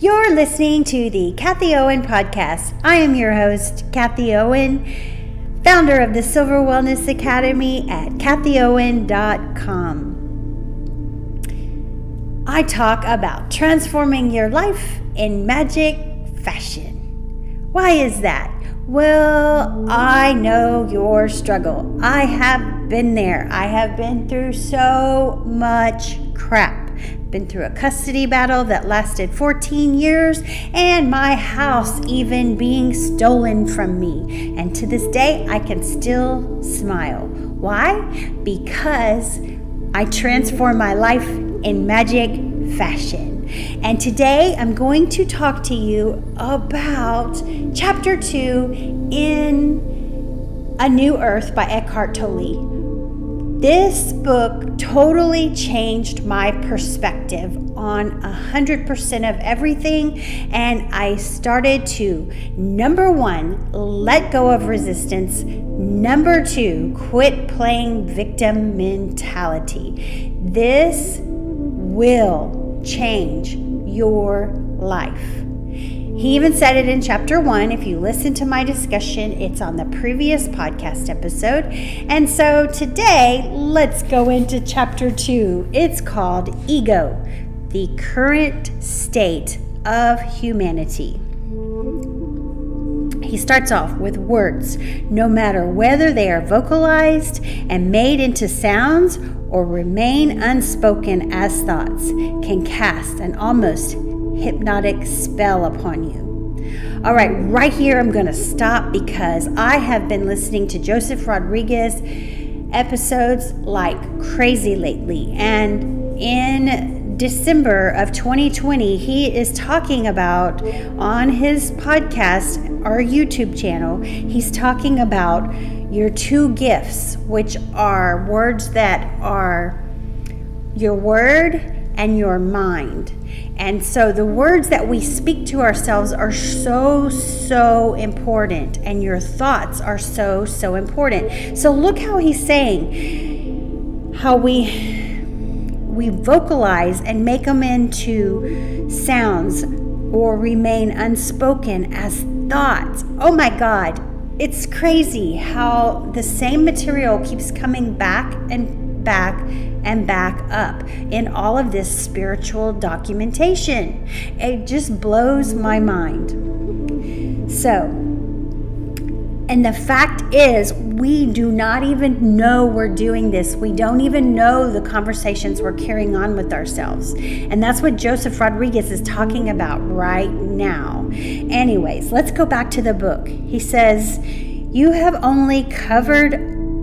You're listening to the Kathy Owen Podcast. I am your host, Kathy Owen, founder of the Silver Wellness Academy at kathyowen.com. I talk about transforming your life in magic fashion. Why is that? Well, I know your struggle. I have been there. I have been through so much crap. Been through a custody battle that lasted 14 years and my house even being stolen from me. And to this day, I can still smile. Why? Because I transform my life in magic fashion. And today I'm going to talk to you about chapter 2 in A New Earth by Eckhart Tolle. This book totally changed my perspective on 100% of everything, and I started to, number 1, let go of resistance. Number 2, quit playing victim mentality. This will change your life. He even said it in chapter 1. If you listen to my discussion, it's on the previous podcast episode. And so today, let's go into chapter 2. It's called Ego, the Current State of Humanity. He starts off with words, no matter whether they are vocalized and made into sounds or remain unspoken as thoughts, can cast an almost hypnotic spell upon you. All right, right here I'm going to stop because I have been listening to Joseph Rodriguez episodes like crazy lately. And in December of 2020, he is talking about on his podcast, our YouTube channel, he's talking about your 2 gifts, which are words that are your word and your mind. And so the words that we speak to ourselves are so important, and your thoughts are so important. So look how he's saying how we vocalize and make them into sounds or remain unspoken as thoughts. Oh my God, it's crazy how the same material keeps coming back and back up in all of this spiritual documentation. It just blows my mind. So, and the fact is, we do not even know we're doing this. We don't even know the conversations we're carrying on with ourselves. And that's what Joseph Rodriguez is talking about right now. Anyways, let's go back to the book. He says, you have only covered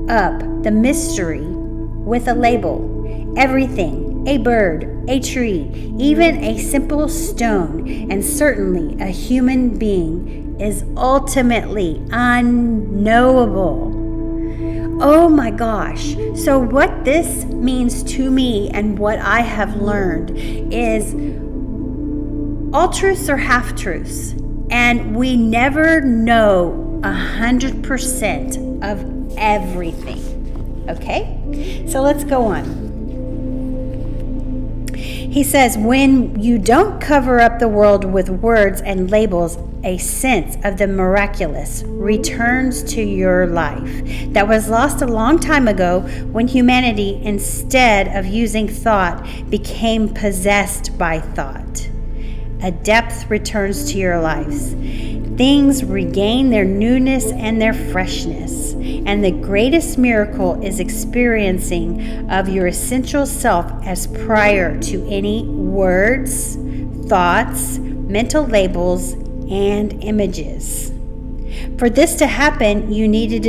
up the mystery with a label. Everything, a bird, a tree, even a simple stone, and certainly a human being is ultimately unknowable. Oh my gosh. So what this means to me and what I have learned is all truths are half truths, and we never know 100% of everything. Okay? So let's go on. He says, when you don't cover up the world with words and labels, a sense of the miraculous returns to your life that was lost a long time ago when humanity, instead of using thought, became possessed by thought. A depth returns to your lives. Things regain their newness and their freshness. And the greatest miracle is experiencing of your essential self as prior to any words, thoughts, mental labels, and images. For this to happen, you need to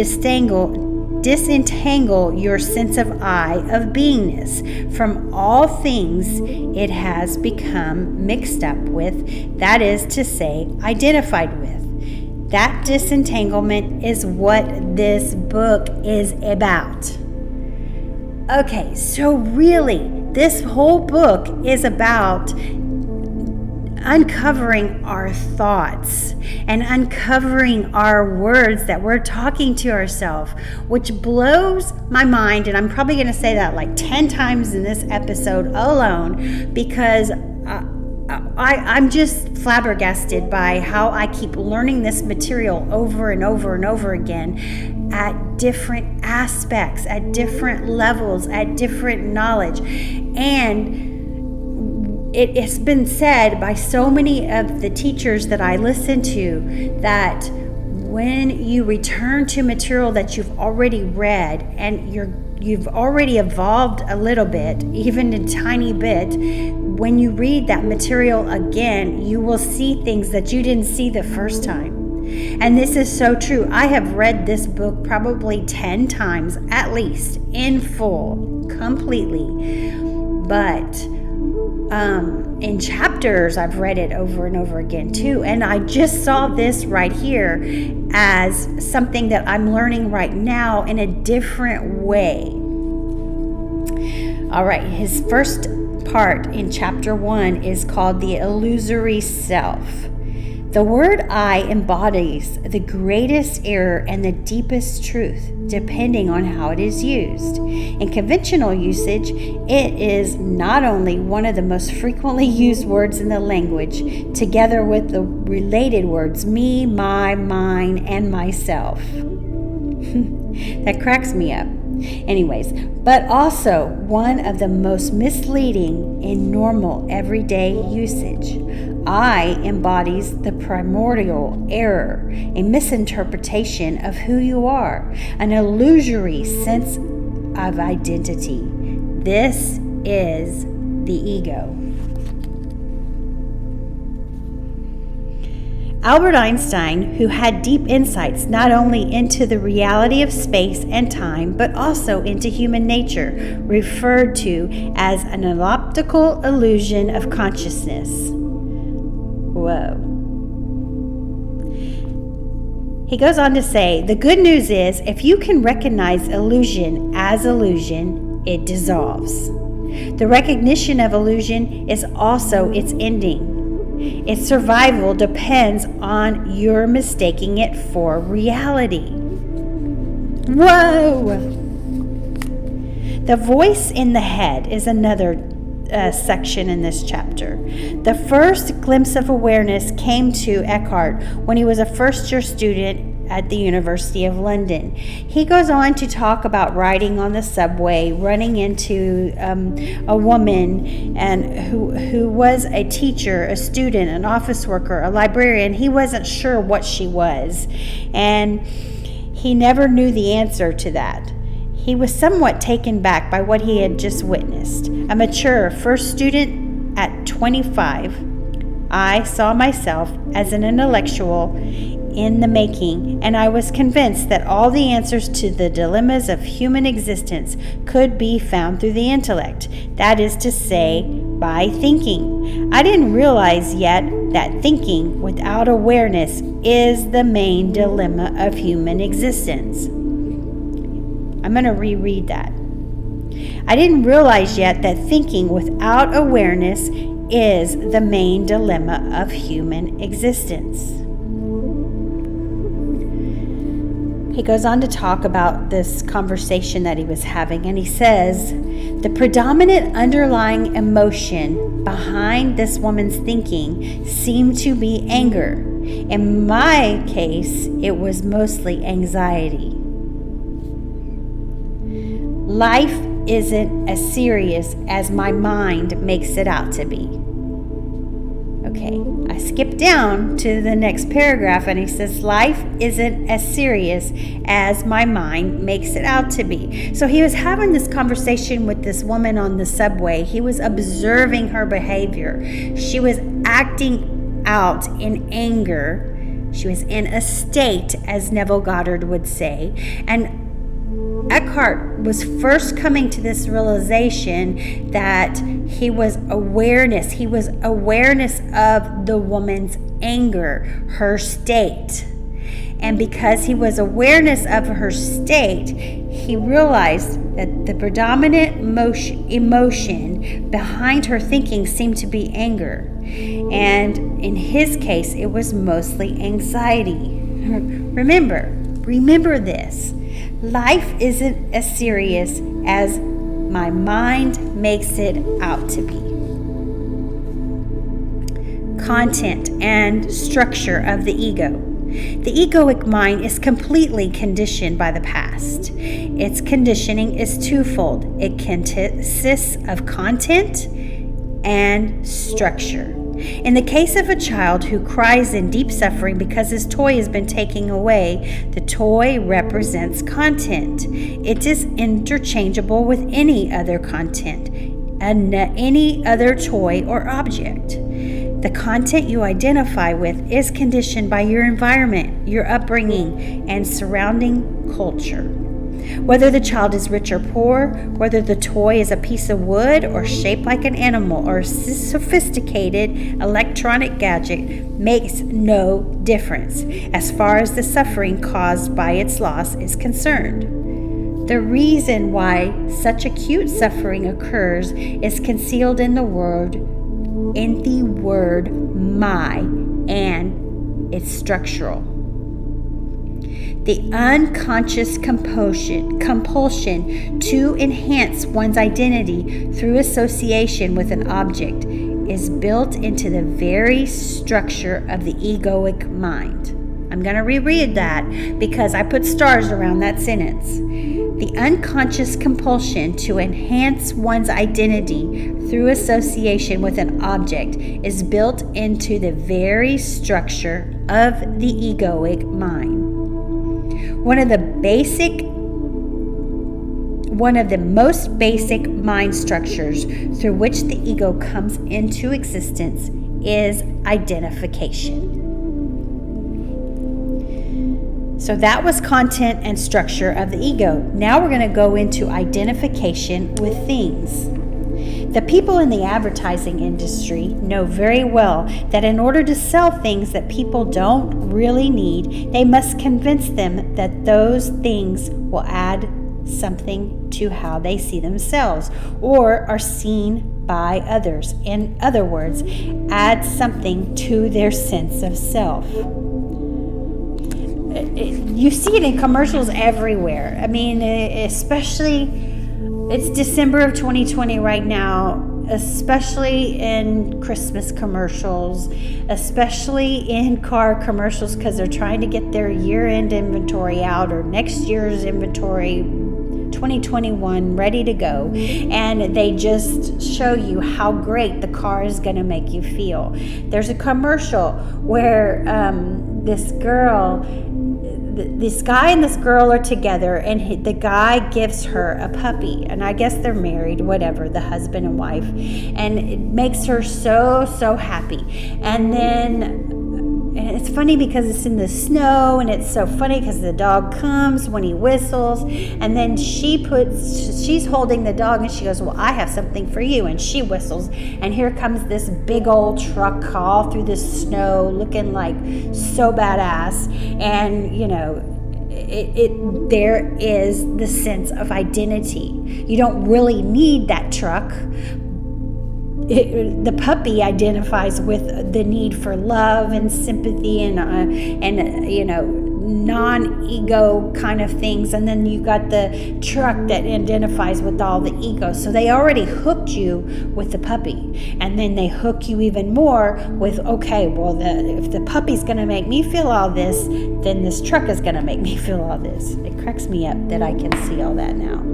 disentangle your sense of I, of beingness, from all things it has become mixed up with, that is to say, identified with. That disentanglement is what this book is about. Okay, so really, this whole book is about uncovering our thoughts and uncovering our words that we're talking to ourselves, which blows my mind. And I'm probably going to say that like 10 times in this episode alone, because I'm just flabbergasted by how I keep learning this material over and over and over again at different aspects, at different levels, at different knowledge. And it has been said by so many of the teachers that I listen to that when you return to material that you've already read and you've already evolved a little bit, even a tiny bit, when you read that material again, you will see things that you didn't see the first time. And this is so true. I have read this book probably 10 times at least, in full, completely. But in chapters, I've read it over and over again too. And I just saw this right here as something that I'm learning right now in a different way. All right, his first part in chapter 1 is called the illusory self. The word I embodies the greatest error and the deepest truth, depending on how it is used. In conventional usage, it is not only one of the most frequently used words in the language, together with the related words me, my, mine, and myself. That cracks me up. Anyways, but also one of the most misleading in normal everyday usage. I embodies the primordial error, a misinterpretation of who you are, an illusory sense of identity. This is the ego. Albert Einstein, who had deep insights not only into the reality of space and time, but also into human nature, referred to as an optical illusion of consciousness. Whoa. He goes on to say, the good news is, if you can recognize illusion as illusion, it dissolves. The recognition of illusion is also its ending. Its survival depends on your mistaking it for reality. Whoa! The voice in the head is another section in this chapter. The first glimpse of awareness came to Eckhart when he was a first-year student at the University of London. He goes on to talk about riding on the subway, running into a woman and who was a teacher, a student, an office worker, a librarian. He wasn't sure what she was, and he never knew the answer to that. He was somewhat taken back by what he had just witnessed. A mature first student at 25, I saw myself as an intellectual in the making, and I was convinced that all the answers to the dilemmas of human existence could be found through the intellect, that is to say, by thinking. I didn't realize yet that thinking without awareness is the main dilemma of human existence. I'm going to reread that. I didn't realize yet that thinking without awareness is the main dilemma of human existence. He goes on to talk about this conversation that he was having, and he says, the predominant underlying emotion behind this woman's thinking seemed to be anger. In my case, it was mostly anxiety. Life isn't as serious as my mind makes it out to be. Okay, I skip down to the next paragraph and he says, life isn't as serious as my mind makes it out to be. So he was having this conversation with this woman on the subway. He was observing her behavior. She was acting out in anger. She was in a state, as Neville Goddard would say. And Eckhart was first coming to this realization that he was awareness. He was awareness of the woman's anger, her state. And because he was awareness of her state, he realized that the predominant emotion behind her thinking seemed to be anger. And in his case, it was mostly anxiety. Remember this. Life isn't as serious as my mind makes it out to be. content, and structure of the ego. The egoic mind is completely conditioned by the past. Its conditioning is twofold. It consists of content and structure. In the case of a child who cries in deep suffering because his toy has been taken away, the toy represents content. It is interchangeable with any other content, and any other toy or object. The content you identify with is conditioned by your environment, your upbringing, and surrounding culture. Whether the child is rich or poor, whether the toy is a piece of wood or shaped like an animal or a sophisticated electronic gadget, makes no difference as far as the suffering caused by its loss is concerned. The reason why such acute suffering occurs is concealed in the word my, and it's structural. The unconscious compulsion to enhance one's identity through association with an object is built into the very structure of the egoic mind. I'm going to reread that because I put stars around that sentence. The unconscious compulsion to enhance one's identity through association with an object is built into the very structure of the egoic mind. One of the most basic mind structures through which the ego comes into existence is identification. So that was content and structure of the ego. Now we're going to go into identification with things. The people in the advertising industry know very well that in order to sell things that people don't really need, they must convince them that those things will add something to how they see themselves or are seen by others. In other words, add something to their sense of self. You see it in commercials everywhere. I mean, especially, it's December of 2020 right now, especially in Christmas commercials, especially in car commercials, because they're trying to get their year-end inventory out or next year's inventory, 2021, ready to go. And they just show you how great the car is going to make you feel. There's a commercial where this guy and this girl are together, and the guy gives her a puppy, and I guess they're married, whatever, the husband and wife, and it makes her so happy. And it's funny because it's in the snow, and it's so funny because the dog comes when he whistles, and then she's holding the dog, and she goes, well, I have something for you, and she whistles, and here comes this big old truck all through the snow looking like so badass. And there is the sense of identity. You don't really need that truck. The puppy identifies with the need for love and sympathy and non-ego kind of things, and then you got the truck that identifies with all the ego. So they already hooked you with the puppy, and then they hook you even more with, okay, well, if the puppy's going to make me feel all this, then this truck is going to make me feel all this. It cracks me up that I can see all that now.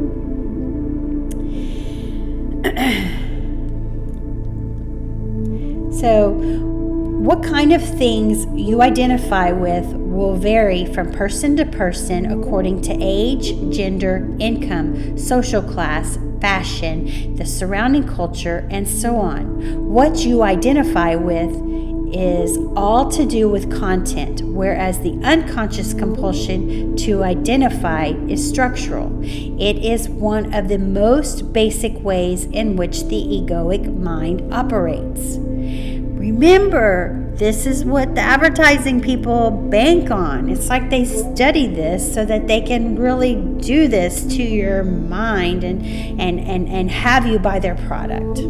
So what kind of things you identify with will vary from person to person according to age, gender, income, social class, fashion, the surrounding culture, and so on. What you identify with is all to do with content, whereas the unconscious compulsion to identify is structural. It is one of the most basic ways in which the egoic mind operates. Remember, this is what the advertising people bank on. It's like they study this so that they can really do this to your mind and have you buy their product.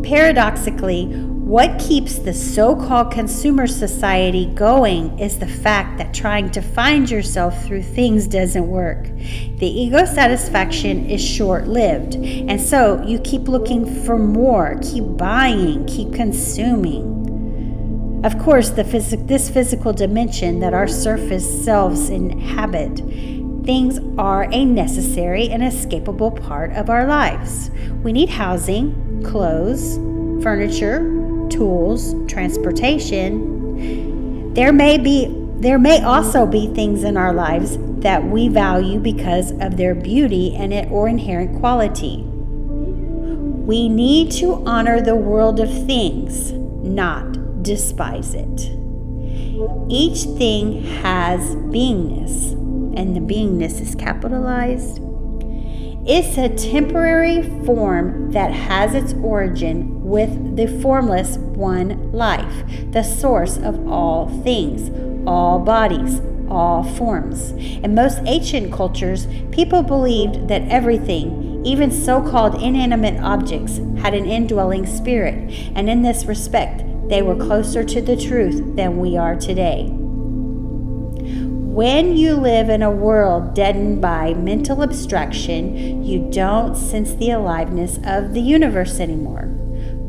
Paradoxically, what keeps the so-called consumer society going is the fact that trying to find yourself through things doesn't work. The ego satisfaction is short-lived, and so you keep looking for more, keep buying, keep consuming. Of course, this physical dimension that our surface selves inhabit, things are a necessary and escapable part of our lives. We need housing, clothes, furniture, tools, transportation. There may also be things in our lives that we value because of their beauty or inherent quality. We need to honor the world of things, not despise it. Each thing has beingness, and the beingness is capitalized. It's a temporary form that has its origin with the formless one life, the source of all things, all bodies, all forms. In most ancient cultures, people believed that everything, even so-called inanimate objects, had an indwelling spirit, and in this respect, they were closer to the truth than we are today. When you live in a world deadened by mental abstraction, you don't sense the aliveness of the universe anymore.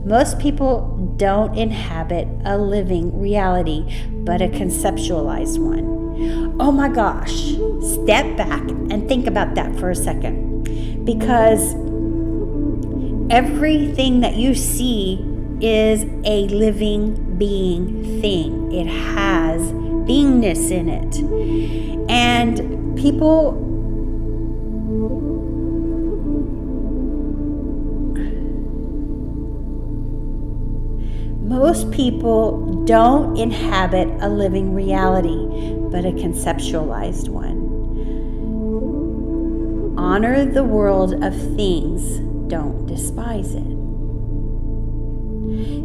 Most people don't inhabit a living reality, but a conceptualized one. Oh my gosh, step back and think about that for a second. Because everything that you see is a living being thing. It has beingness in it. And most people don't inhabit a living reality, but a conceptualized one. Honor the world of things, don't despise it.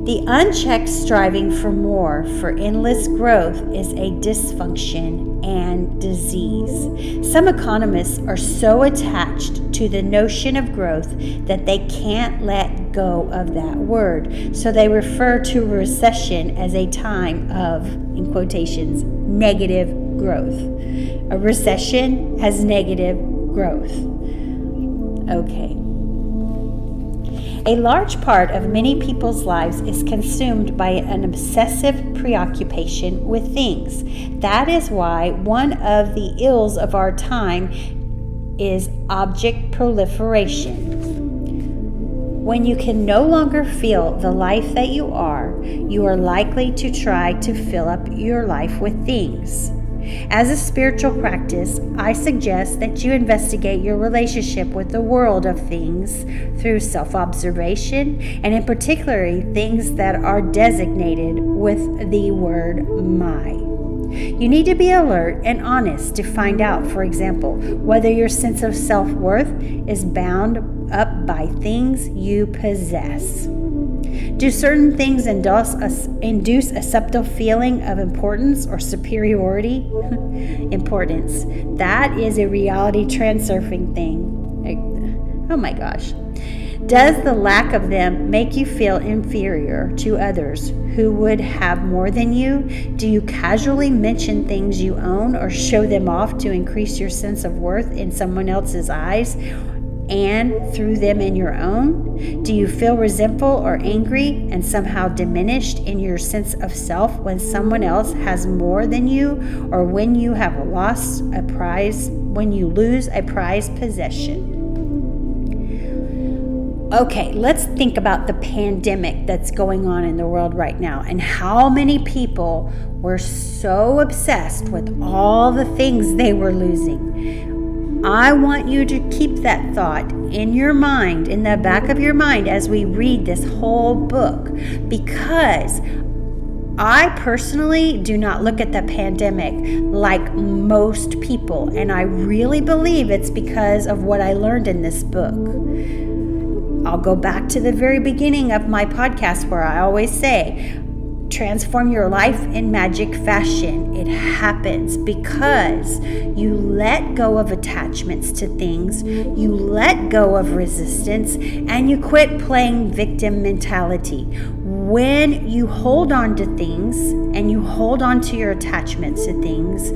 The unchecked striving for more, for endless growth, is a dysfunction and disease. Some economists are so attached to the notion of growth that they can't let go of that word. So they refer to recession as a time of, in quotations, negative growth. A recession has negative growth. Okay. A large part of many people's lives is consumed by an obsessive preoccupation with things. That is why one of the ills of our time is object proliferation. When you can no longer feel the life that you are likely to try to fill up your life with things. As a spiritual practice, I suggest that you investigate your relationship with the world of things through self-observation, and in particular, things that are designated with the word my. You need to be alert and honest to find out, for example, whether your sense of self-worth is bound up by things you possess. Do certain things induce a subtle feeling of importance or superiority? Importance. That is a reality transurfing thing. Oh my gosh. Does the lack of them make you feel inferior to others who would have more than you? Do you casually mention things you own or show them off to increase your sense of worth in someone else's eyes and through them in your own? Do you feel resentful or angry and somehow diminished in your sense of self when someone else has more than you, or when you lose a prized possession? Okay, let's think about the pandemic that's going on in the world right now and how many people were so obsessed with all the things they were losing. I want you to keep that thought in your mind, in the back of your mind, as we read this whole book, because I personally do not look at the pandemic like most people, and I really believe it's because of what I learned in this book. I'll go back to the very beginning of my podcast where I always say, transform your life in magic fashion. It happens because you let go of attachments to things, you let go of resistance, and you quit playing victim mentality. When you hold on to things and you hold on to your attachments to things,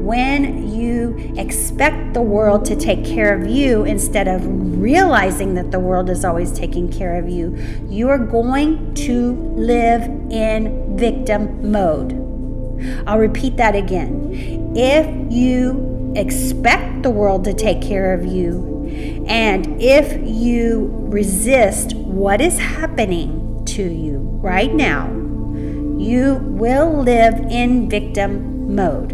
when you expect the world to take care of you instead of realizing that the world is always taking care of you, you are going to live in victim mode. I'll repeat that again. If you expect the world to take care of you, and if you resist what is happening to you right now, you will live in victim mode.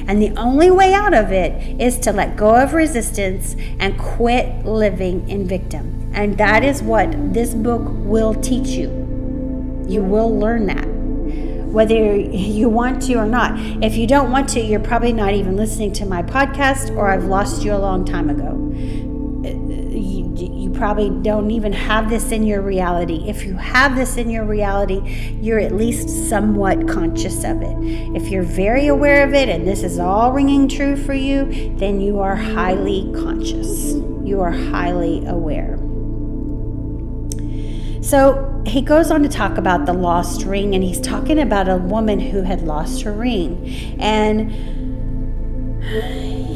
And the only way out of it is to let go of resistance and quit living in victim. And that is what this book will teach you. You will learn that, whether you want to or not. If you don't want to, you're probably not even listening to my podcast, or I've lost you a long time ago. You probably don't even have this in your reality. If you have this in your reality, you're at least somewhat conscious of it. If you're very aware of it and this is all ringing true for you, then you are highly conscious. You are highly aware. So he goes on to talk about the lost ring, and he's talking about a woman who had lost her ring. And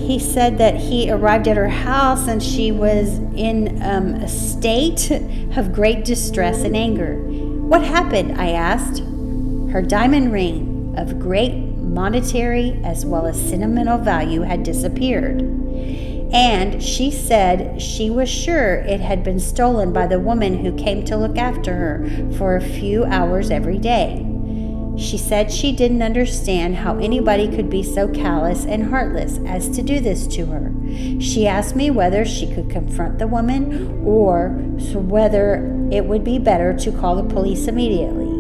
he said that he arrived at her house and she was in a state of great distress and anger. What happened? I asked. Her diamond ring of great monetary as well as sentimental value had disappeared. And she said she was sure it had been stolen by the woman who came to look after her for a few hours every day. She said she didn't understand how anybody could be so callous and heartless as to do this to her. She asked me whether she could confront the woman or whether it would be better to call the police immediately.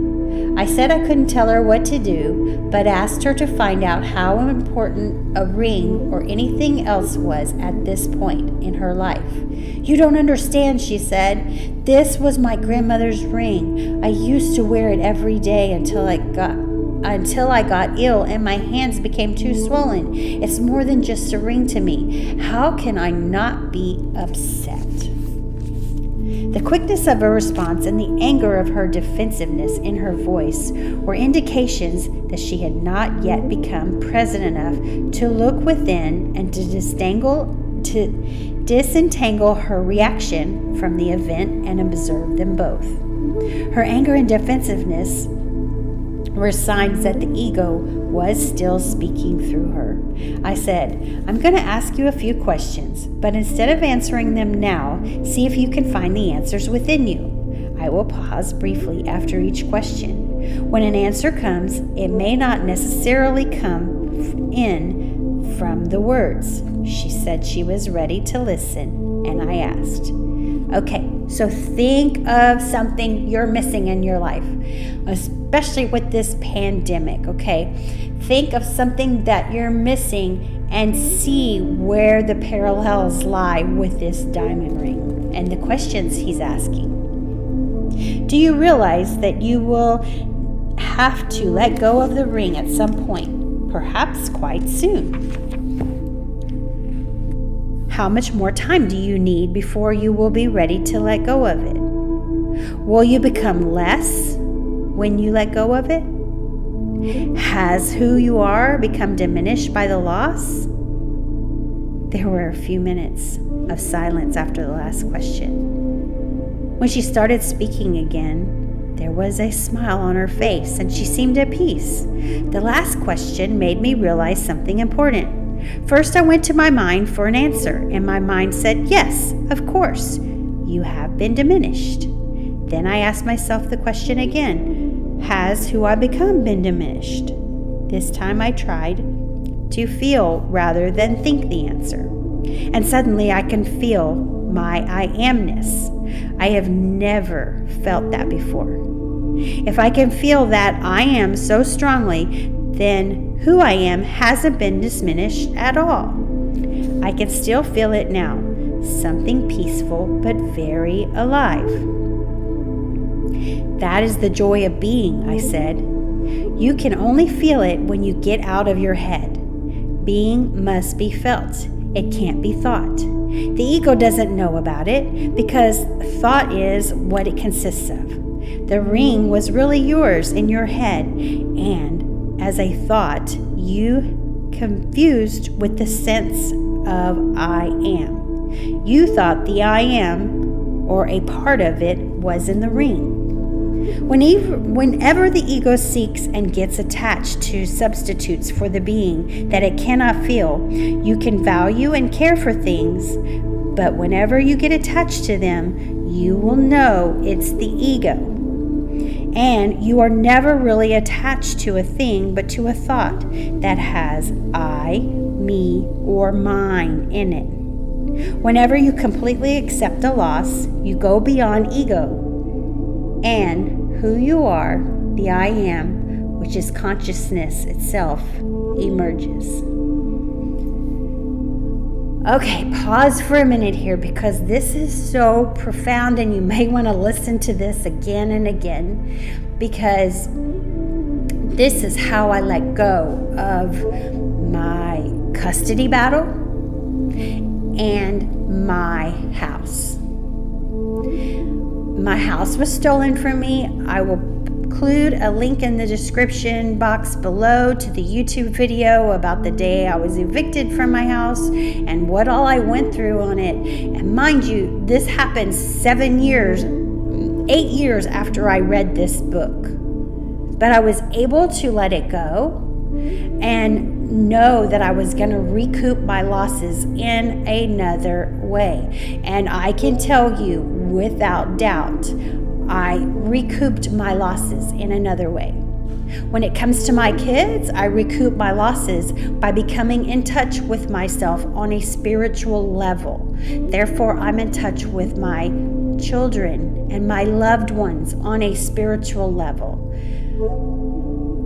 I said I couldn't tell her what to do, but asked her to find out how important a ring or anything else was at this point in her life. You don't understand, she said. This was my grandmother's ring. I used to wear it every day until I got ill and my hands became too swollen. It's more than just a ring to me. How can I not be upset? The quickness of her response and the anger of her defensiveness in her voice were indications that she had not yet become present enough to look within and to disentangle her reaction from the event and observe them both. Her anger and defensiveness were signs that the ego was still speaking through her. I said, I'm going to ask you a few questions, but instead of answering them now, see if you can find the answers within you. I will pause briefly after each question. When an answer comes, it may not necessarily come in from the words. She said she was ready to listen, and I asked, okay, so think of something you're missing in your life, especially with this pandemic, okay? Think of something that you're missing and see where the parallels lie with this diamond ring and the questions he's asking. Do you realize that you will have to let go of the ring at some point, perhaps quite soon? How much more time do you need before you will be ready to let go of it? Will you become less when you let go of it? Has who you are become diminished by the loss? There were a few minutes of silence after the last question. When she started speaking again, there was a smile on her face and she seemed at peace. The last question made me realize something important. First, I went to my mind for an answer, and my mind said, yes, of course, you have been diminished. Then I asked myself the question again, has who I become been diminished? This time I tried to feel rather than think the answer. And suddenly I can feel my I amness. I have never felt that before. If I can feel that I am so strongly, then who I am hasn't been diminished at all. I can still feel it now, something peaceful but very alive. That is the joy of being, I said. You can only feel it when you get out of your head. Being must be felt. It can't be thought. The ego doesn't know about it because thought is what it consists of. The ring was really yours in your head, and as a thought, you confused with the sense of I am. You thought the I am, or a part of it, was in the ring. Whenever the ego seeks and gets attached to substitutes for the being that it cannot feel, you can value and care for things, but whenever you get attached to them, you will know it's the ego. And you are never really attached to a thing, but to a thought that has I, me, or mine in it. Whenever you completely accept a loss, you go beyond ego, and who you are, the I am, which is consciousness itself, emerges. Okay, pause for a minute here because this is so profound, and you may want to listen to this again and again, because this is how I let go of my custody battle and my house. My house was stolen from me. I will include a link in the description box below to the YouTube video about the day I was evicted from my house and what all I went through on it. And mind you, this happened 8 years after I read this book. But I was able to let it go and know that I was going to recoup my losses in another way. And I can tell you without doubt, I recouped my losses in another way. When it comes to my kids, I recoup my losses by becoming in touch with myself on a spiritual level. Therefore, I'm in touch with my children and my loved ones on a spiritual level.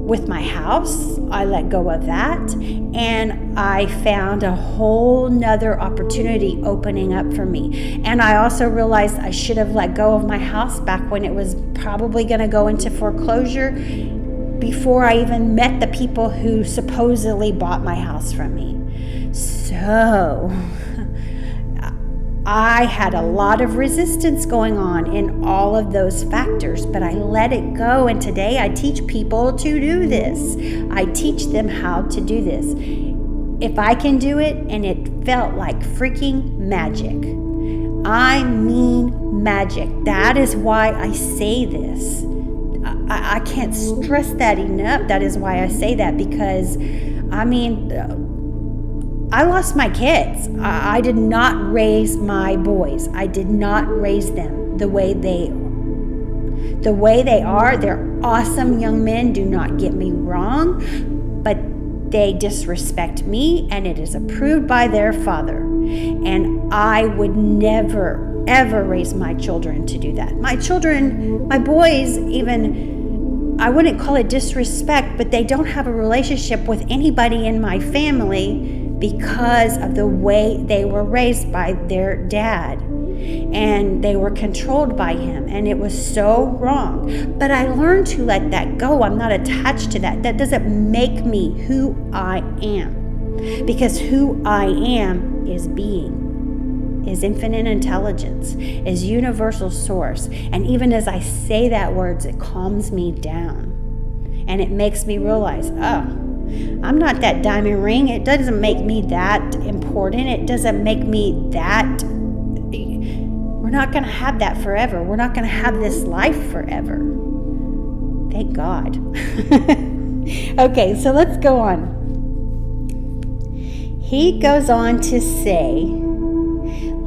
With my house, I let go of that, and I found a whole nother opportunity opening up for me. And I also realized I should have let go of my house back when it was probably going to go into foreclosure, before I even met the people who supposedly bought my house from me. So I had a lot of resistance going on in all of those factors, but I let it go, and today I teach people to do this. I teach them how to do this. If I can do it, and it felt like freaking magic. I mean magic. That is why I say this. I can't stress that enough. That is why I say that, because I lost my kids. I did not raise my boys. I did not raise them the way they are. They're awesome young men, do not get me wrong, but they disrespect me, and it is approved by their father. And I would never, ever raise my children to do that. My children, my boys, even, I wouldn't call it disrespect, but they don't have a relationship with anybody in my family because of the way they were raised by their dad, and they were controlled by him, and it was so wrong. But I learned to let that go. I'm not attached to that. That doesn't make me who I am, because who I am is being, is infinite intelligence, is universal source. And even as I say that words, it calms me down, and it makes me realize, I'm not that diamond ring. It doesn't make me that important. It doesn't make me that. We're not going to have that forever. We're not going to have this life forever. Thank God. Okay, so let's go on. He goes on to say,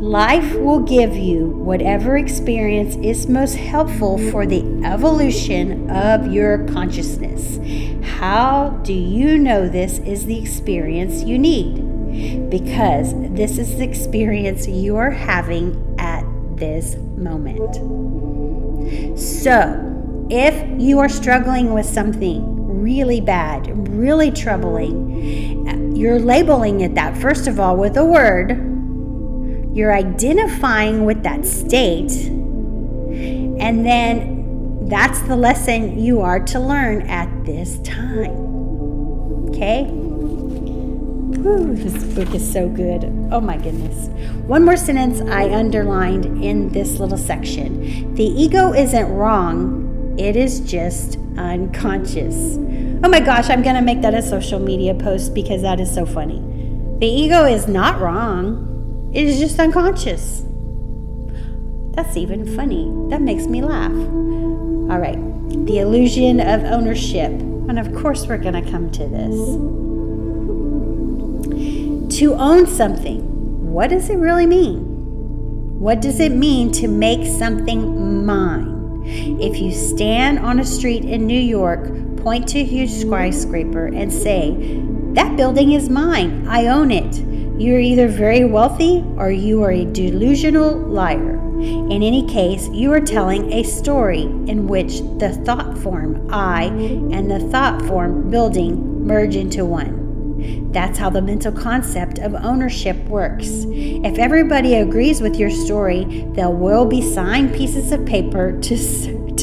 life will give you whatever experience is most helpful for the evolution of your consciousness. How do you know this is the experience you need? Because this is the experience you are having at this moment. So, if you are struggling with something really bad, really troubling, you're labeling it that, first of all, with a word. You're identifying with that state, and then that's the lesson you are to learn at this time. Okay? Whew, this book is so good. Oh my goodness. One more sentence I underlined in this little section. The ego isn't wrong. It is just unconscious. Oh my gosh, I'm going to make that a social media post because that is so funny. The ego is not wrong. It is just unconscious. That's even funny. That makes me laugh. All right. The illusion of ownership. And of course we're going to come to this. To own something. What does it really mean? What does it mean to make something mine? If you stand on a street in New York, point to a huge skyscraper and say, "That building is mine. I own it." You're either very wealthy or you are a delusional liar. In any case, you are telling a story in which the thought form I and the thought form building merge into one. That's how the mental concept of ownership works. If everybody agrees with your story, there will be signed pieces of paper to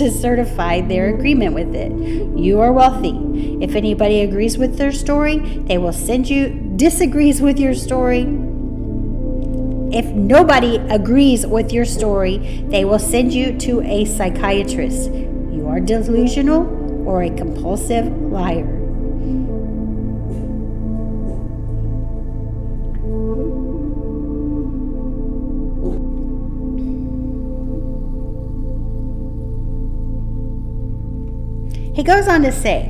certify their agreement with it. You are wealthy. If anybody agrees with their story, they will disagrees with your story. If nobody agrees with your story, they will send you to a psychiatrist. You are delusional or a compulsive liar. He goes on to say,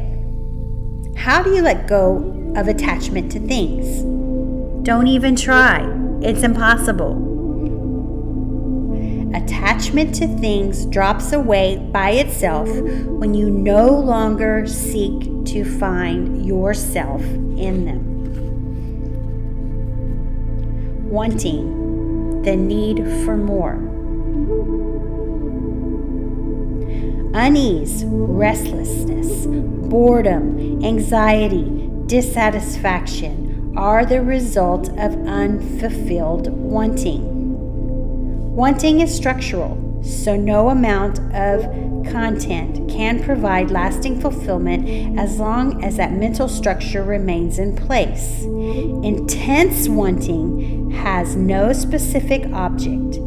how do you let go of attachment to things? Don't even try. It's impossible. Attachment to things drops away by itself when you no longer seek to find yourself in them. Wanting, the need for more. Unease, restlessness, boredom, anxiety, dissatisfaction are the result of unfulfilled wanting. Wanting is structural, so no amount of content can provide lasting fulfillment as long as that mental structure remains in place. Intense wanting has no specific object,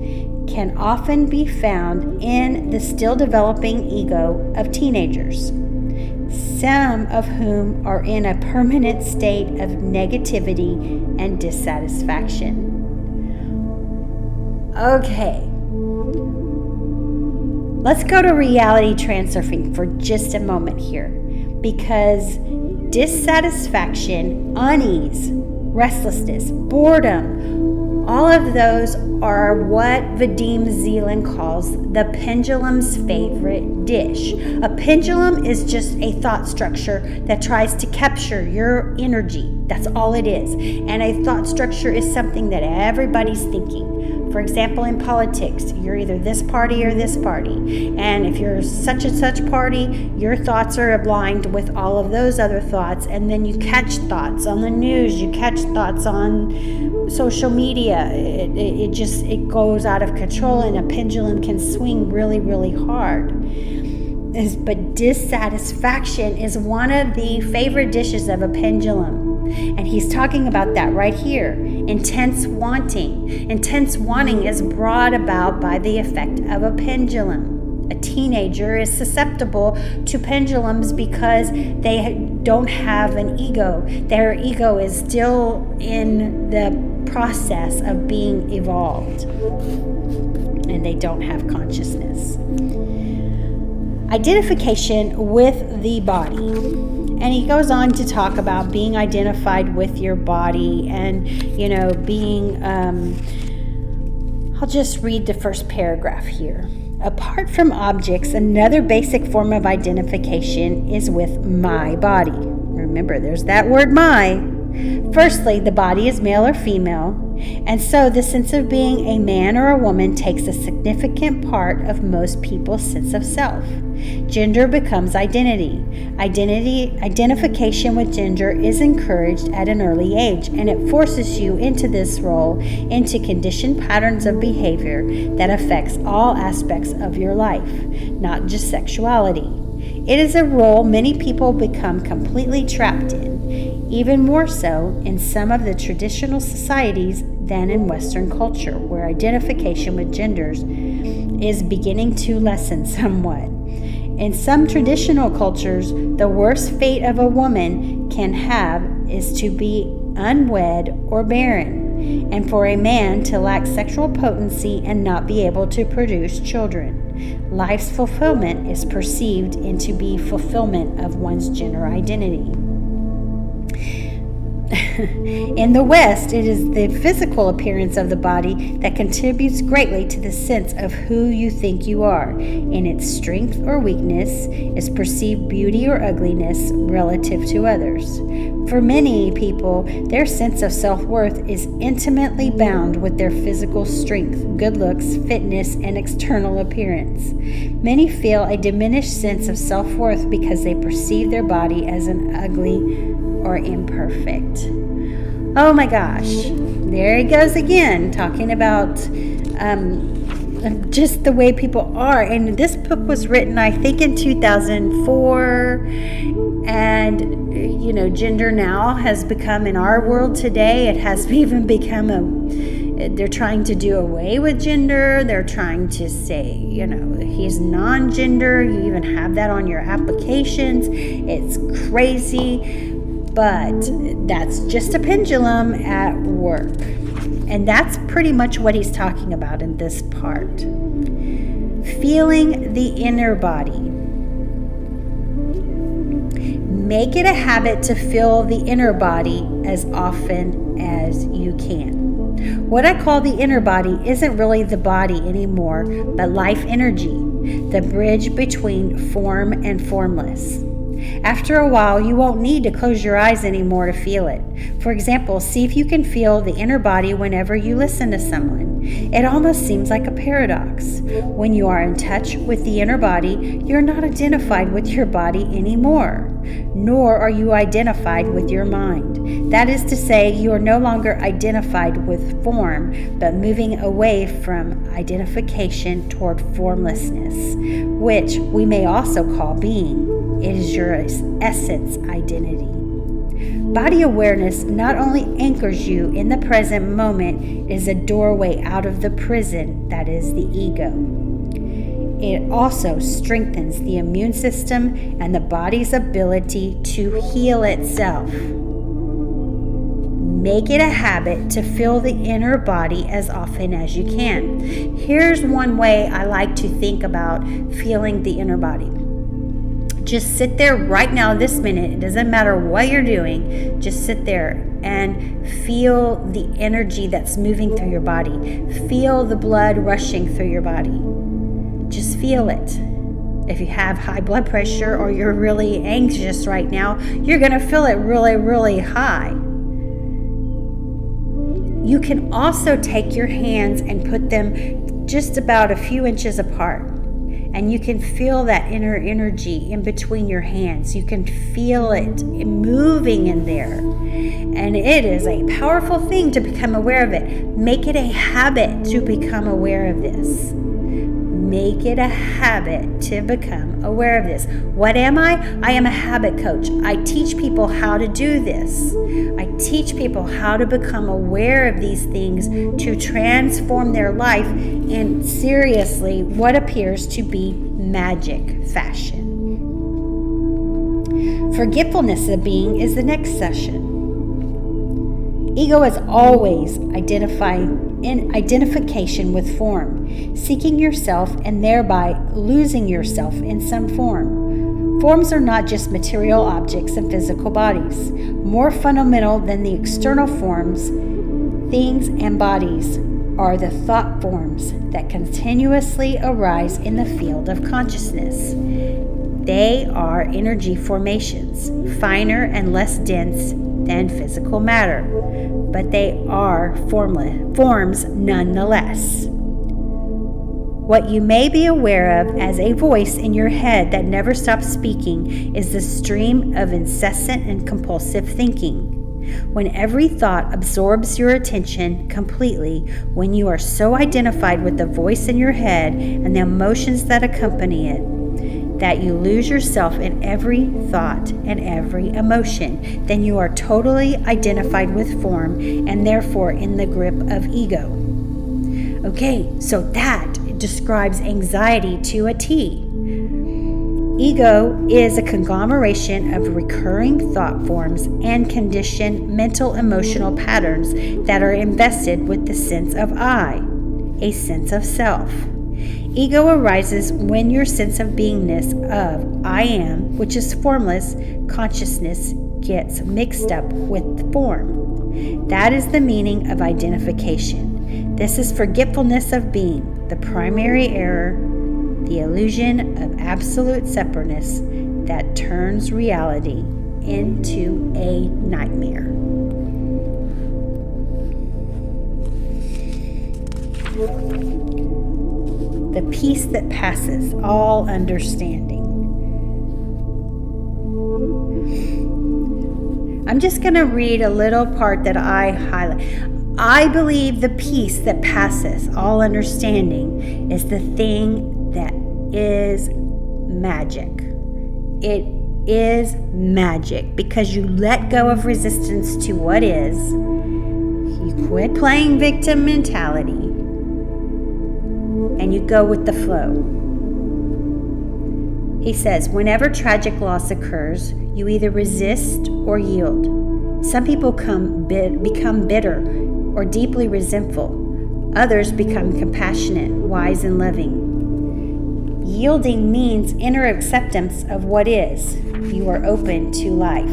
can often be found in the still developing ego of teenagers, some of whom are in a permanent state of negativity and dissatisfaction. Okay, let's go to reality transurfing for just a moment here, because dissatisfaction, unease, restlessness, boredom, all of those are what Vadim Zeland calls the pendulum's favorite dish. A pendulum is just a thought structure that tries to capture your energy. That's all it is. And a thought structure is something that everybody's thinking. For example, in politics, you're either this party or this party. And if you're such and such party, your thoughts are aligned with all of those other thoughts. And then you catch thoughts on the news, you catch thoughts on social media. It goes out of control, and a pendulum can swing really, really hard. But dissatisfaction is one of the favorite dishes of a pendulum. And he's talking about that right here. Intense wanting. Intense wanting is brought about by the effect of a pendulum. A teenager is susceptible to pendulums because they don't have an ego. Their ego is still in the process of being evolved. And they don't have consciousness. Identification with the body. And he goes on to talk about being identified with your body and, being, I'll just read the first paragraph here. Apart from objects, another basic form of identification is with my body. Remember, there's that word my. Firstly, the body is male or female, and so the sense of being a man or a woman takes a significant part of most people's sense of self. Gender becomes identity. Identification with gender is encouraged at an early age, and it forces you into this role, into conditioned patterns of behavior that affects all aspects of your life, not just sexuality. It is a role many people become completely trapped in, even more so in some of the traditional societies than in Western culture, where identification with genders is beginning to lessen somewhat. In some traditional cultures, the worst fate of a woman can have is to be unwed or barren, and for a man to lack sexual potency and not be able to produce children. Life's fulfillment is perceived to be fulfillment of one's gender identity. In the West, it is the physical appearance of the body that contributes greatly to the sense of who you think you are. In its strength or weakness is perceived beauty or ugliness relative to others. For many people, their sense of self-worth is intimately bound with their physical strength, good looks, fitness, and external appearance. Many feel a diminished sense of self-worth because they perceive their body as an ugly or imperfect. Oh my gosh, there he goes again, talking about just the way people are. And this book was written, I think, in 2004. And, gender now has become, in our world today, it has even become they're trying to do away with gender. They're trying to say, he's non-gender. You even have that on your applications. It's crazy. But that's just a pendulum at work. And that's pretty much what he's talking about in this part. Feeling the inner body. Make it a habit to feel the inner body as often as you can. What I call the inner body isn't really the body anymore, but life energy, the bridge between form and formless. After a while, you won't need to close your eyes anymore to feel it. For example, see if you can feel the inner body whenever you listen to someone. It almost seems like a paradox. When you are in touch with the inner body, you're not identified with your body anymore, nor are you identified with your mind. That is to say, you are no longer identified with form, but moving away from identification toward formlessness, which we may also call being. It is your essence identity. Body awareness not only anchors you in the present moment, it is a doorway out of the prison that is the ego. It also strengthens the immune system and the body's ability to heal itself. Make it a habit to feel the inner body as often as you can. Here's one way I like to think about feeling the inner body. Just sit there right now, this minute. It doesn't matter what you're doing. Just sit there and feel the energy that's moving through your body. Feel the blood rushing through your body. Just feel it. If you have high blood pressure or you're really anxious right now, you're going to feel it really, really high. You can also take your hands and put them just about a few inches apart. And you can feel that inner energy in between your hands. You can feel it moving in there. And it is a powerful thing to become aware of it. Make it a habit to become aware of this. Make it a habit to become aware of this. What am I? I am a habit coach. I teach people how to do this. I teach people how to become aware of these things to transform their life in seriously what appears to be magic fashion. Forgetfulness of being is the next session. Ego is always identification with form, seeking yourself and thereby losing yourself in some form. Forms are not just material objects and physical bodies. More fundamental than the external forms, things, and bodies are the thought forms that continuously arise in the field of consciousness. They are energy formations, finer and less dense than physical matter, but they are forms nonetheless. What you may be aware of as a voice in your head that never stops speaking is the stream of incessant and compulsive thinking. When every thought absorbs your attention completely, when you are so identified with the voice in your head and the emotions that accompany it, that you lose yourself in every thought and every emotion, then you are totally identified with form and therefore in the grip of ego. Okay, so that describes anxiety to a T. Ego is a conglomeration of recurring thought forms and conditioned mental emotional patterns that are invested with the sense of I, a sense of self. Ego arises when your sense of beingness of I am, which is formless consciousness, gets mixed up with form. That is the meaning of identification. This is forgetfulness of being, the primary error, the illusion of absolute separateness that turns reality into a nightmare. The peace that passes all understanding. I'm just going to read a little part that I highlight. I believe the peace that passes all understanding is the thing that is magic. It is magic because you let go of resistance to what is. You quit playing victim mentality and you go with the flow. He says, whenever tragic loss occurs, you either resist or yield. Some people become bitter or deeply resentful. Others become compassionate, wise, and loving. Yielding means inner acceptance of what is. You are open to life.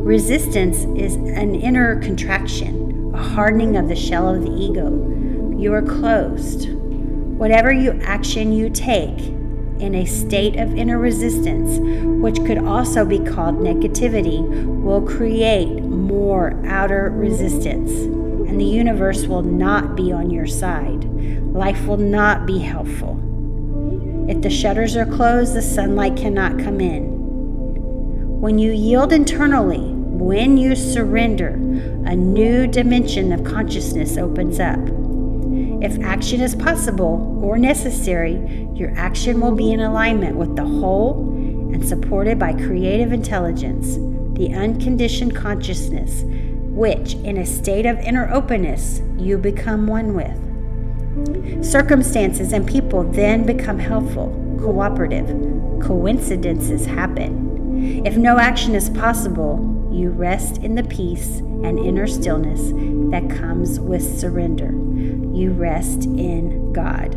Resistance is an inner contraction, a hardening of the shell of the ego. You are closed. Whatever action you take in a state of inner resistance, which could also be called negativity, will create more outer resistance, and the universe will not be on your side. Life will not be helpful. If the shutters are closed, the sunlight cannot come in. When you yield internally, when you surrender, a new dimension of consciousness opens up. If action is possible or necessary, your action will be in alignment with the whole and supported by creative intelligence, the unconditioned consciousness, which, in a state of inner openness, you become one with. Circumstances and people then become helpful, cooperative. Coincidences happen. If no action is possible, you rest in the peace and inner stillness that comes with surrender. You rest in God.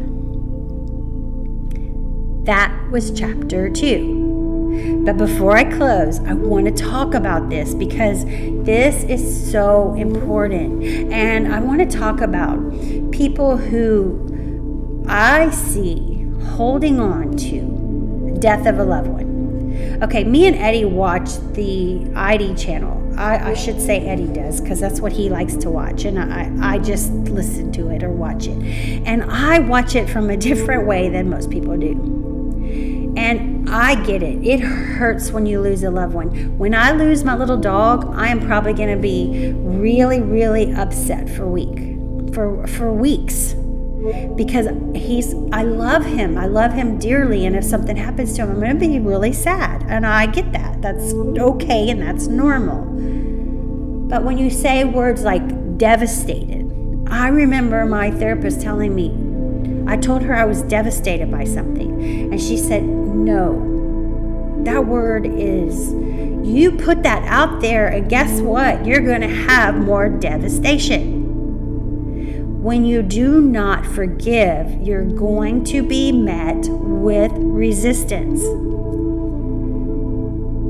That was chapter 2. But before I close, I want to talk about this because this is so important. And I want to talk about people who I see holding on to death of a loved one. Okay, me and Eddie watch the ID channel. I should say Eddie does because that's what he likes to watch. And I just listen to it or watch it. And I watch it from a different way than most people do. And I get it. It hurts when you lose a loved one. When I lose my little dog, I am probably going to be really, really upset for weeks. Because I love him. I love him dearly. And if something happens to him, I'm going to be really sad. And I get that. That's okay and that's normal. But when you say words like devastated, I remember my therapist telling me, I told her I was devastated by something. And she said, no, that word is, you put that out there and guess what? You're going to have more devastation. When you do not forgive, you're going to be met with resistance.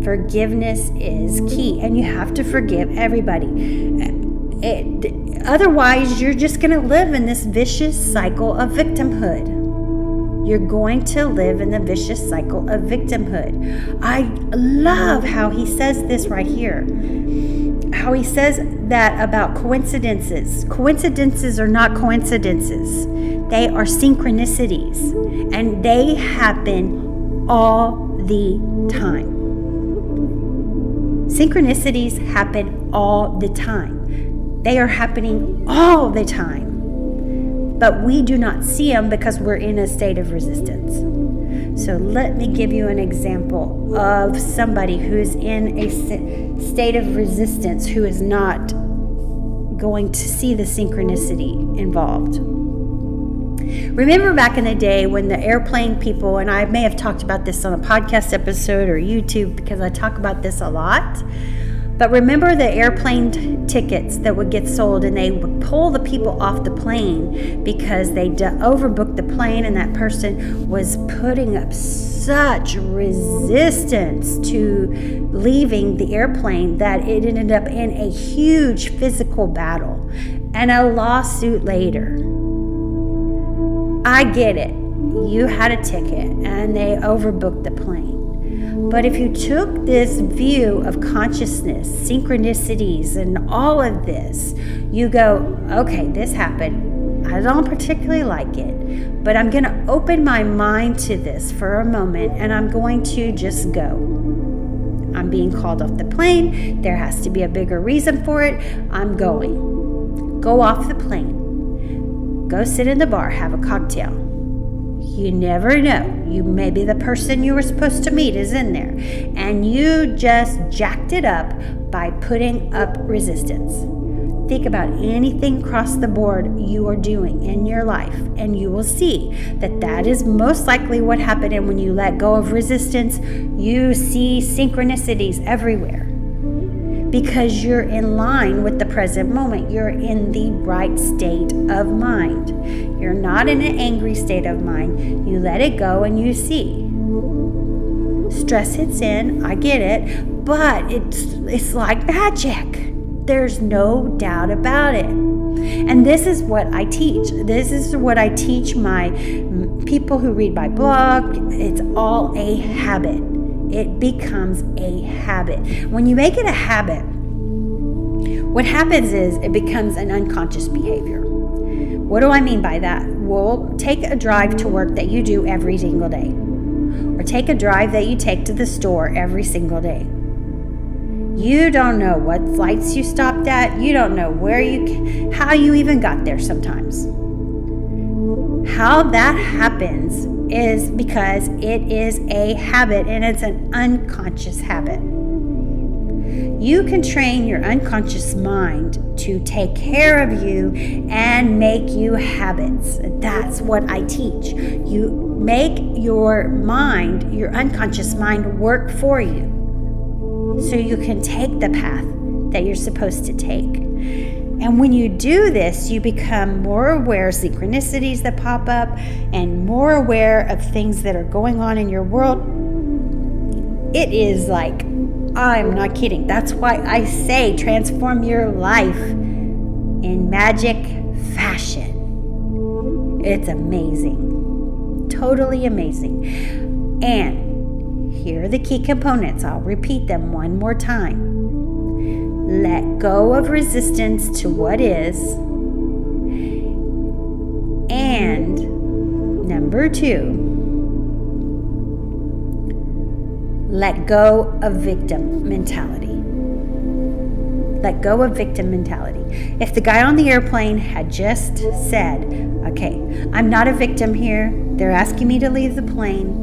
Forgiveness is key, and you have to forgive everybody. Otherwise, you're just going to live in this vicious cycle of victimhood. You're going to live in the vicious cycle of victimhood. I love how he says this right here. How he says that about coincidences. Coincidences are not coincidences. They are synchronicities. And they happen all the time. Synchronicities happen all the time. They are happening all the time. But we do not see them because we're in a state of resistance. So let me give you an example of somebody who's in a state of resistance who is not going to see the synchronicity involved. Remember back in the day when the airplane people, and I may have talked about this on a podcast episode or YouTube because I talk about this a lot, but remember the airplane tickets that would get sold, and they would pull the people off the plane because they overbooked the plane, and that person was putting up such resistance to leaving the airplane that it ended up in a huge physical battle and a lawsuit later. I get it. You had a ticket and they overbooked the plane. But if you took this view of consciousness, synchronicities, and all of this, you go, okay, this happened. I don't particularly like it, but I'm going to open my mind to this for a moment, and I'm going to just go. I'm being called off the plane. There has to be a bigger reason for it. I'm going. Go off the plane. Go sit in the bar, have a cocktail. You never know. Maybe the person you were supposed to meet is in there, and you just jacked it up by putting up resistance. Think about anything across the board you are doing in your life, and you will see that that is most likely what happened. And when you let go of resistance, you see synchronicities everywhere because you're in line with the present moment. You're in the right state of mind. You're not in an angry state of mind. You let it go and you see. Stress hits in, I get it, but it's like magic. There's no doubt about it. And this is what I teach. This is what I teach my people who read my blog. It's all a habit. It becomes a habit. When you make it a habit, what happens is it becomes an unconscious behavior. What do I mean by that? Well, take a drive to work that you do every single day, or take a drive that you take to the store every single day. You don't know what flights you stopped at. You don't know how you even got there sometimes. How that happens is because it is a habit, and it's an unconscious habit. You can train your unconscious mind to take care of you and make you habits. That's what I teach. You make your mind, your unconscious mind, work for you so you can take the path that you're supposed to take. And when you do this, you become more aware of synchronicities that pop up and more aware of things that are going on in your world. It is like, I'm not kidding. That's why I say transform your life in magic fashion. It's amazing. Totally amazing. And here are the key components. I'll repeat them one more time. Let go of resistance to what is. And number 2, let go of victim mentality. Let go of victim mentality. If the guy on the airplane had just said, okay, I'm not a victim here. They're asking me to leave the plane.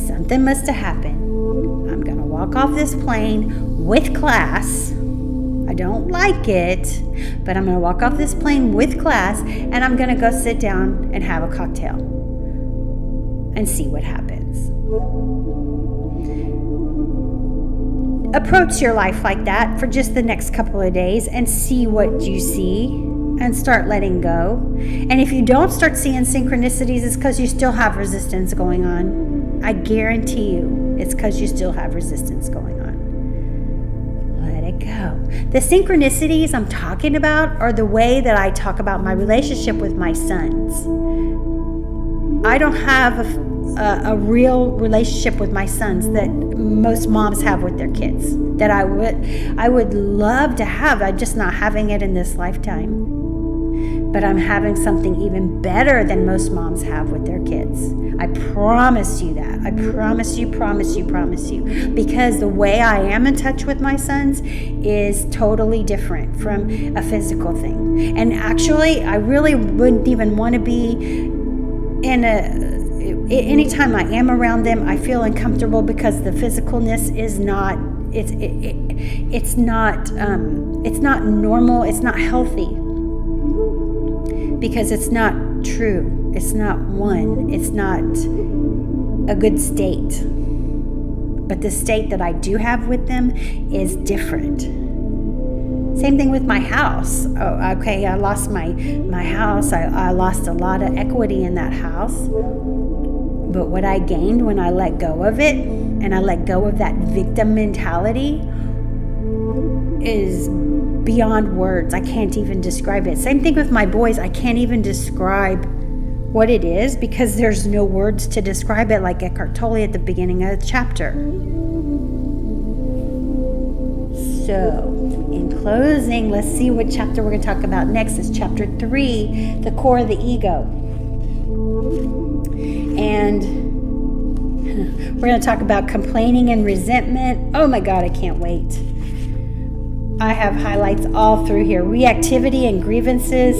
Something must have happened. I'm going to walk off this plane with class. I don't like it, but I'm going to walk off this plane with class, and I'm going to go sit down and have a cocktail and see what happens. Approach your life like that for just the next couple of days and see what you see and start letting go. And if you don't start seeing synchronicities, it's because you still have resistance going on. I guarantee you it's because you still have resistance going on. Let it go. The synchronicities I'm talking about are the way that I talk about my relationship with my sons. I don't have a real relationship with my sons that most moms have with their kids, that I would love to have. I'm just not having it in this lifetime. But I'm having something even better than most moms have with their kids. I promise you that. I promise you. Because the way I am in touch with my sons is totally different from a physical thing. And actually, I really wouldn't even want to be anytime I am around them, I feel uncomfortable because the physicalness is not, it's not normal, it's not healthy, because it's not true. It's not one. It's not a good state. But the state that I do have with them is different. Same thing with my house. Oh, okay, I lost my house. I lost a lot of equity in that house. But what I gained when I let go of it, and I let go of that victim mentality, is beyond words. I can't even describe it. Same thing with my boys. I can't even describe what it is because there's no words to describe it, like Eckhart Tolle at the beginning of the chapter. So, in closing, let's see what chapter we're going to talk about next. Is chapter 3, the core of the ego. And we're going to talk about complaining and resentment. Oh my God, I can't wait. I have highlights all through here. Reactivity and grievances.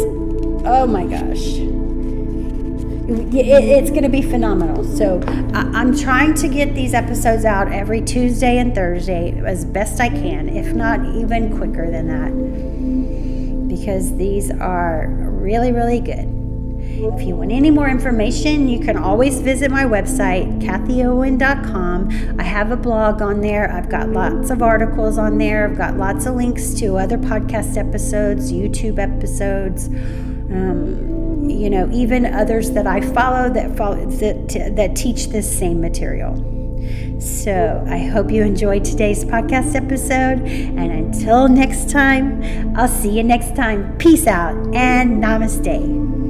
Oh my gosh. It's going to be phenomenal. So I'm trying to get these episodes out every Tuesday and Thursday as best I can, if not even quicker than that, because these are really, really good. If you want any more information, you can always visit my website, kathyowen.com. I have a blog on there. I've got lots of articles on there. I've got lots of links to other podcast episodes, YouTube episodes, even others that I follow that teach this same material. So I hope you enjoyed today's podcast episode. And until next time, I'll see you next time. Peace out and namaste.